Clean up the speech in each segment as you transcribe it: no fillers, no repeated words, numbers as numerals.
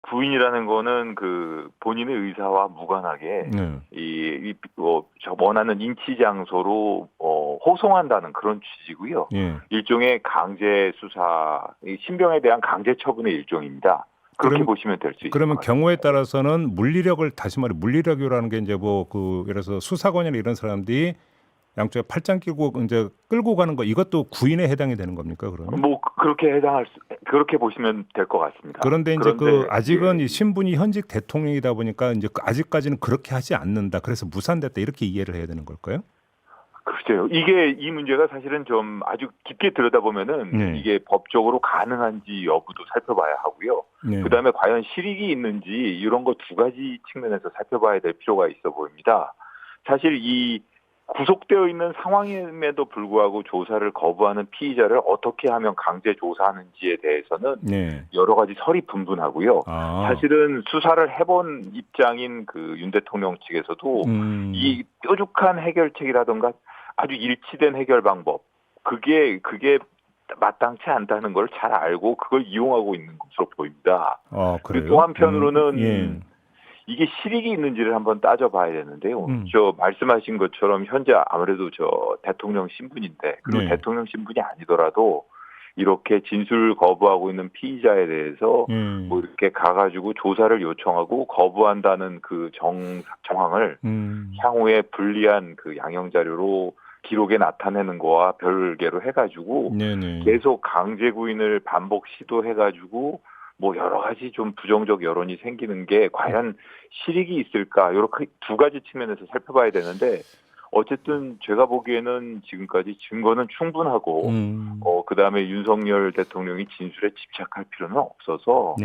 구인이라는 거는 그 본인의 의사와 무관하게 네. 저 원하는 인치 장소로 호송한다는 그런 취지고요. 예. 일종의 강제 수사, 이 신병에 대한 강제 처분의 일종입니다. 그렇게 보시면 될 수 있을 것 그러면 같습니다. 경우에 따라서는 물리력을 다시 말해 물리력이라는 게 이제 뭐 그 예를 들어서 수사관이나 이런 사람들이 양쪽에 팔짱 끼고 이제 끌고 가는 거 이것도 구인에 해당이 되는 겁니까 그러면? 뭐 그렇게 보시면 될 것 같습니다. 그런데 이제 그 아직은 예, 이 신분이 현직 대통령이다 보니까 이제 아직까지는 그렇게 하지 않는다. 그래서 무산됐다 이렇게 이해를 해야 되는 걸까요? 글쎄요. 이 문제가 사실은 좀 아주 깊게 들여다보면은 네. 이게 법적으로 가능한지 여부도 살펴봐야 하고요. 네. 그다음에 과연 실익이 있는지 이런 거 두 가지 측면에서 살펴봐야 될 필요가 있어 보입니다. 사실 이 구속되어 있는 상황임에도 불구하고 조사를 거부하는 피의자를 어떻게 하면 강제 조사하는지에 대해서는 네. 여러 가지 설이 분분하고요. 아. 사실은 수사를 해본 입장인 그 윤 대통령 측에서도 이 뾰족한 해결책이라든가 아주 일치된 해결 방법, 그게 마땅치 않다는 걸 잘 알고 그걸 이용하고 있는 것으로 보입니다. 그래요? 그리고 또 한편으로는 예. 이게 실익이 있는지를 한번 따져봐야 되는데요. 음. 저 말씀하신 것처럼 현재 아무래도 저 대통령 신분인데 그리고 네. 대통령 신분이 아니더라도 이렇게 진술 거부하고 있는 피의자에 대해서 뭐 이렇게 가가지고 조사를 요청하고 거부한다는 그 정황을 향후에 불리한 그 양형 자료로 기록에 나타내는 거와 별개로 해가지고 네네. 계속 강제 구인을 반복 시도해가지고 뭐 여러 가지 좀 부정적 여론이 생기는 게 과연 실익이 있을까 이렇게 두 가지 측면에서 살펴봐야 되는데 어쨌든 제가 보기에는 지금까지 증거는 충분하고 그다음에 윤석열 대통령이 진술에 집착할 필요는 없어서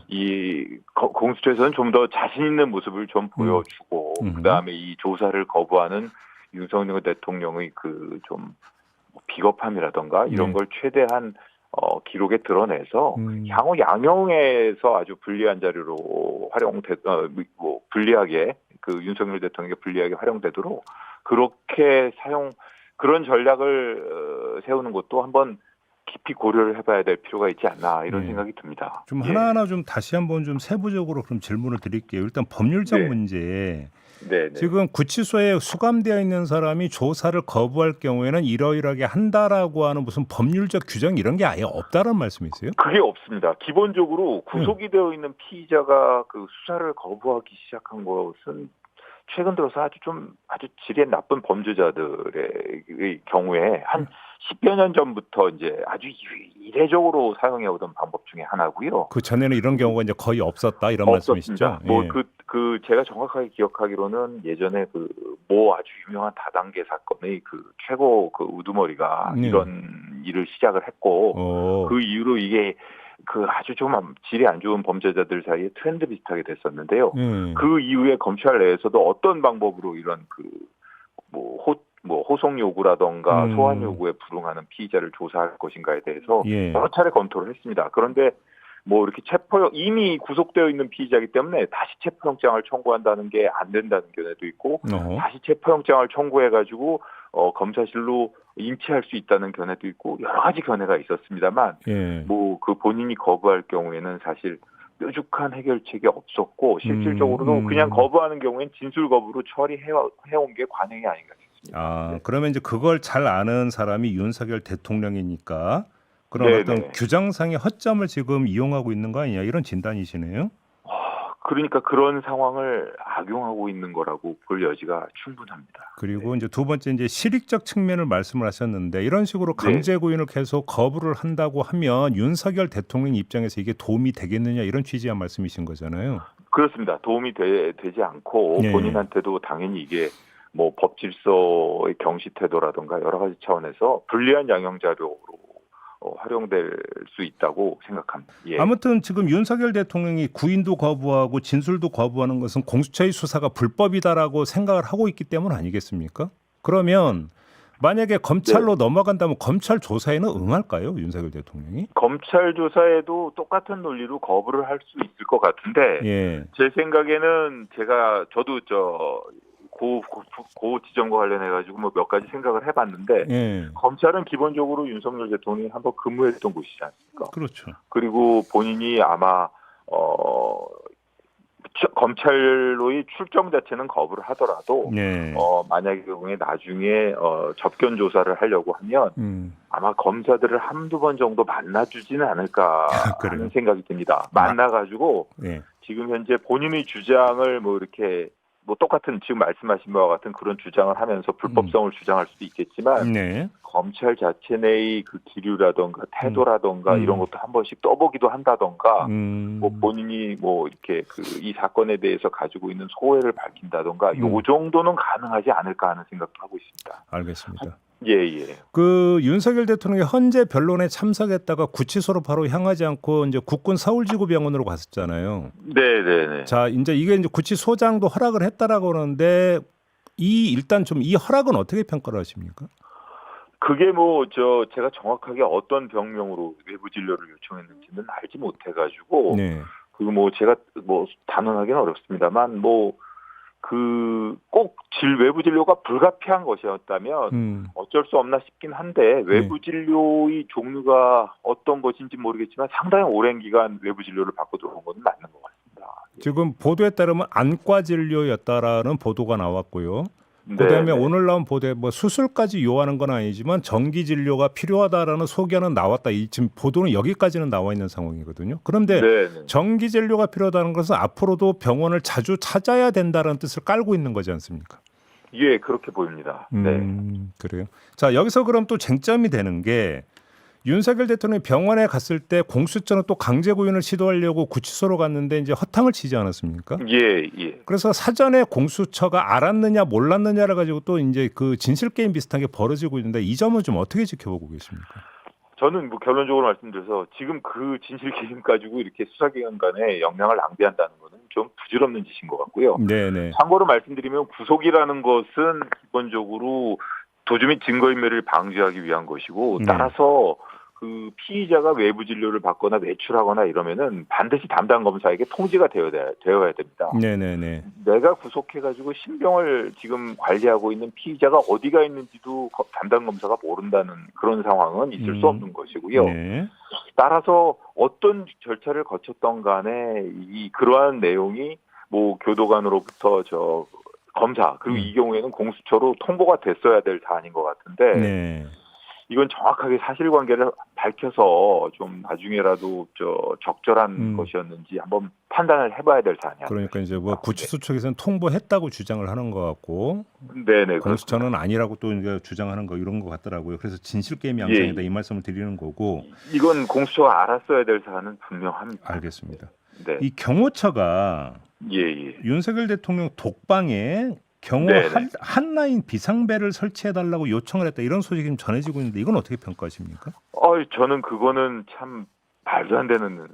이 공수처에서는 좀 더 자신 있는 모습을 좀 보여주고 그다음에 이 조사를 거부하는 윤석열 대통령의 그 좀 비겁함이라던가 이런 걸 최대한 기록에 드러내서 향후 양형에서 아주 불리한 자료로 불리하게 그 윤석열 대통령에게 불리하게 활용되도록 그렇게 그런 전략을 세우는 것도 한번 깊이 고려를 해봐야 될 필요가 있지 않나 이런 생각이 듭니다. 좀 하나하나 좀 다시 한번 좀 세부적으로 그럼 질문을 드릴게요. 일단 법률적 네. 문제. 네. 지금 구치소에 수감되어 있는 사람이 조사를 거부할 경우에는 이러이러하게 한다라고 하는 무슨 법률적 규정 이런 게 아예 없다는 말씀이세요? 그게 없습니다. 기본적으로 구속이 되어 있는 피의자가 그 수사를 거부하기 시작한 것은 최근 들어서 아주 질의 나쁜 범죄자들의 경우에 한 10여 년 전부터 이제 아주 이례적으로 사용해 오던 방법 중에 하나고요. 그 전에는 이런 경우가 이제 거의 없었다 이런 없었습니다. 말씀이시죠? 뭐 제가 정확하게 기억하기로는 예전에 뭐 아주 유명한 다단계 사건의 그 최고 그 우두머리가 이런 일을 시작을 했고 그 이후로 이게 그 아주 좀 질이 안 좋은 범죄자들 사이에 트렌드 비슷하게 됐었는데요. 그 이후에 검찰 내에서도 어떤 방법으로 이런 호송 요구라던가 소환 요구에 불응하는 피의자를 조사할 것인가에 대해서 여러 차례 검토를 했습니다. 그런데 뭐 이렇게 이미 구속되어 있는 피의자이기 때문에 다시 체포영장을 청구한다는 게 안 된다는 견해도 있고 다시 체포영장을 청구해가지고 검사실로 인치할 수 있다는 견해도 있고 여러 가지 견해가 있었습니다.만 뭐 그 본인이 거부할 경우에는 사실 뾰족한 해결책이 없었고 실질적으로도 그냥 거부하는 경우엔 진술 거부로 처리해온 게 관행이 아닌가 싶습니다. 그러면 이제 그걸 잘 아는 사람이 윤석열 대통령이니까 그런 어떤 규정상의 허점을 지금 이용하고 있는 거 아니냐 이런 진단이시네요. 그러니까 그런 상황을 악용하고 있는 거라고 볼 여지가 충분합니다. 그리고 이제 두 번째 이제 실익적 측면을 말씀을 하셨는데 이런 식으로 강제 구인을 계속 거부를 한다고 하면 윤석열 대통령 입장에서 이게 도움이 되겠느냐 이런 취지의 말씀이신 거잖아요. 그렇습니다. 도움이 되지 않고 본인한테도 당연히 이게 뭐 법 질서의 경시 태도라든가 여러 가지 차원에서 불리한 양형 자료로 활용될 수 있다고 생각합니다. 아무튼 지금 윤석열 대통령이 구인도 거부하고 진술도 거부하는 것은 공수처의 수사가 불법이다라고 생각을 하고 있기 때문 아니겠습니까? 그러면 만약에 검찰로 넘어간다면 검찰 조사에는 응할까요? 윤석열 대통령이? 검찰 조사에도 똑같은 논리로 거부를 할 수 있을 것 같은데 제 생각에는 저도 고 지점과 관련해가지고 뭐 몇 가지 생각을 해봤는데 검찰은 기본적으로 윤석열 대통령이 한번 근무했던 곳이지 않습니까? 그렇죠. 그리고 본인이 아마 검찰로의 출정 자체는 거부를 하더라도 네. 만약에 경우에 나중에 접견 조사를 하려고 하면 아마 검사들을 한두 번 정도 만나주지는 않을까 하는 생각이 듭니다. 만나가지고 네. 지금 현재 본인의 주장을 뭐 이렇게 뭐 똑같은 지금 말씀하신 바와 같은 그런 주장을 하면서 불법성을 주장할 수도 있겠지만 네. 검찰 자체 내의 그 기류라던가 태도라던가 이런 것도 한 번씩 떠보기도 한다던가 뭐 본인이 뭐 이렇게 이 사건에 대해서 가지고 있는 소회를 밝힌다던가 요 정도는 가능하지 않을까 하는 생각도 하고 있습니다. 알겠습니다. 예. 그 윤석열 대통령이 헌재 변론에 참석했다가 구치소로 바로 향하지 않고 이제 국군 서울지구병원으로 갔었잖아요. 네. 자, 이제 이게 이제 구치소장도 허락을 했다라고 그러는데 일단 좀 이 허락은 어떻게 평가를 하십니까? 그게 제가 정확하게 어떤 병명으로 외부 진료를 요청했는지는 알지 못해가지고 네. 제가 단언하기는 어렵습니다만 꼭 외부 진료가 불가피한 것이었다면 어쩔 수 없나 싶긴 한데 외부 진료의 종류가 어떤 것인지 모르겠지만 상당히 오랜 기간 외부 진료를 받고 들어온 것은 맞는 것 같습니다. 지금 보도에 따르면 안과 진료였다라는 보도가 나왔고요. 네. 그다음에 오늘 나온 보도에 수술까지 요하는 건 아니지만 정기 진료가 필요하다라는 소견은 나왔다. 지금 보도는 여기까지는 나와 있는 상황이거든요. 그런데 정기 진료가 필요하다는 것은 앞으로도 병원을 자주 찾아야 된다는 뜻을 깔고 있는 거지 않습니까? 예, 그렇게 보입니다. 네. 그래요. 자, 여기서 그럼 또 쟁점이 되는 게 윤석열 대통령이 병원에 갔을 때 공수처는 또 강제 구인을 시도하려고 구치소로 갔는데 이제 허탕을 치지 않았습니까? 예. 그래서 사전에 공수처가 알았느냐 몰랐느냐를 가지고 또 이제 그 진실 게임 비슷한 게 벌어지고 있는데 이 점은 좀 어떻게 지켜보고 계십니까? 저는 결론적으로 말씀드려서 지금 그 진실 게임 가지고 이렇게 수사기관 간에 역량을 낭비한다는 것은 좀 부질없는 짓인 것 같고요. 네네. 참고로 말씀드리면 구속이라는 것은 기본적으로 도주 및 증거인멸을 방지하기 위한 것이고 따라서 그 피의자가 외부 진료를 받거나 외출하거나 이러면은 반드시 담당 검사에게 통지가 되어야 됩니다. 네네네. 내가 구속해가지고 신병을 지금 관리하고 있는 피의자가 어디가 있는지도 담당 검사가 모른다는 그런 상황은 있을 수 없는 것이고요. 네. 따라서 어떤 절차를 거쳤던 간에 그러한 내용이 교도관으로부터 검사 그리고 이 경우에는 공수처로 통보가 됐어야 될 사안인 것 같은데 네. 이건 정확하게 사실관계를 밝혀서 좀 나중에라도 적절한 것이었는지 한번 판단을 해봐야 될 사안이야. 그러니까 이제 구치소 쪽에서는 통보했다고 주장을 하는 것 같고, 네네. 공수처는 그렇습니다. 아니라고 또 이제 주장하는 거 이런 것 같더라고요. 그래서 진실 게임 양상이다 이 말씀을 드리는 거고. 이건 공수처가 알았어야 될 사안은 분명합니다. 알겠습니다. 네. 이 경호처가 윤석열 대통령 독방에 경호 한라인 비상벨을 설치해달라고 요청을 했다 이런 소식이 좀 전해지고 있는데 이건 어떻게 평가하십니까? 저는 그거는 참 말도 안 되는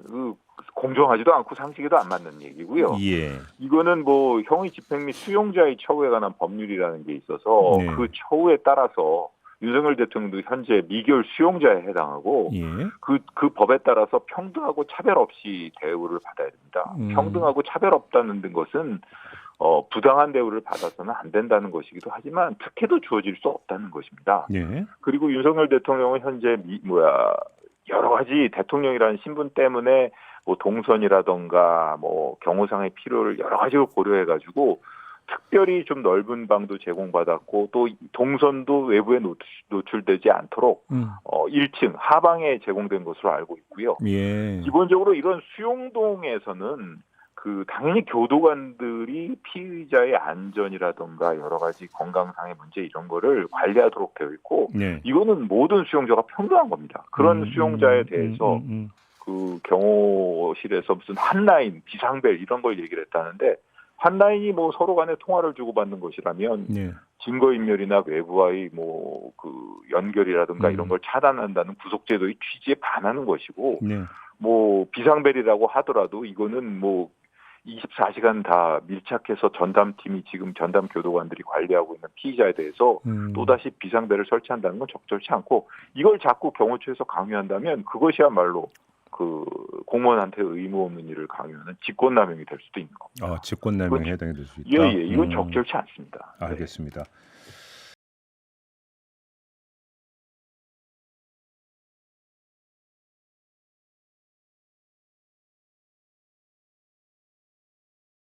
공정하지도 않고 상식에도 안 맞는 얘기고요. 예. 이거는 형의 집행 및 수용자의 처우에 관한 법률이라는 게 있어서 그 처우에 따라서 윤석열 대통령도 현재 미결 수용자에 해당하고 그 법에 따라서 평등하고 차별 없이 대우를 받아야 됩니다. 평등하고 차별 없다는 것은 부당한 대우를 받아서는 안 된다는 것이기도 하지만 특혜도 주어질 수 없다는 것입니다. 그리고 윤석열 대통령은 현재 여러 가지 대통령이라는 신분 때문에 동선이라던가 경호상의 필요를 여러 가지로 고려해가지고 특별히 좀 넓은 방도 제공받았고 또 동선도 외부에 노출되지 않도록 1층 하방에 제공된 것으로 알고 있고요. 기본적으로 이런 수용동에서는 당연히 교도관들이 피의자의 안전이라던가 여러 가지 건강상의 문제 이런 거를 관리하도록 되어 있고 이거는 모든 수용자가 평등한 겁니다. 그런 수용자에 대해서 그 경호실에서 무슨 한라인, 비상벨 이런 걸 얘기를 했다는데 한라인이 서로 간에 통화를 주고받는 것이라면 증거인멸이나 외부와의 연결이라든가 이런 걸 차단한다는 구속제도의 취지에 반하는 것이고 비상벨이라고 하더라도 이거는 24시간 다 밀착해서 전담팀이 지금 전담 교도관들이 관리하고 있는 피의자에 대해서 또다시 비상벨을 설치한다는 건 적절치 않고 이걸 자꾸 경호처에서 강요한다면 그것이야말로 공무원한테 의무 없는 일을 강요하는 직권남용이 될 수도 있는 겁니다. 직권남용에 해당이 될 수 있다. 이건 적절치 않습니다. 알겠습니다.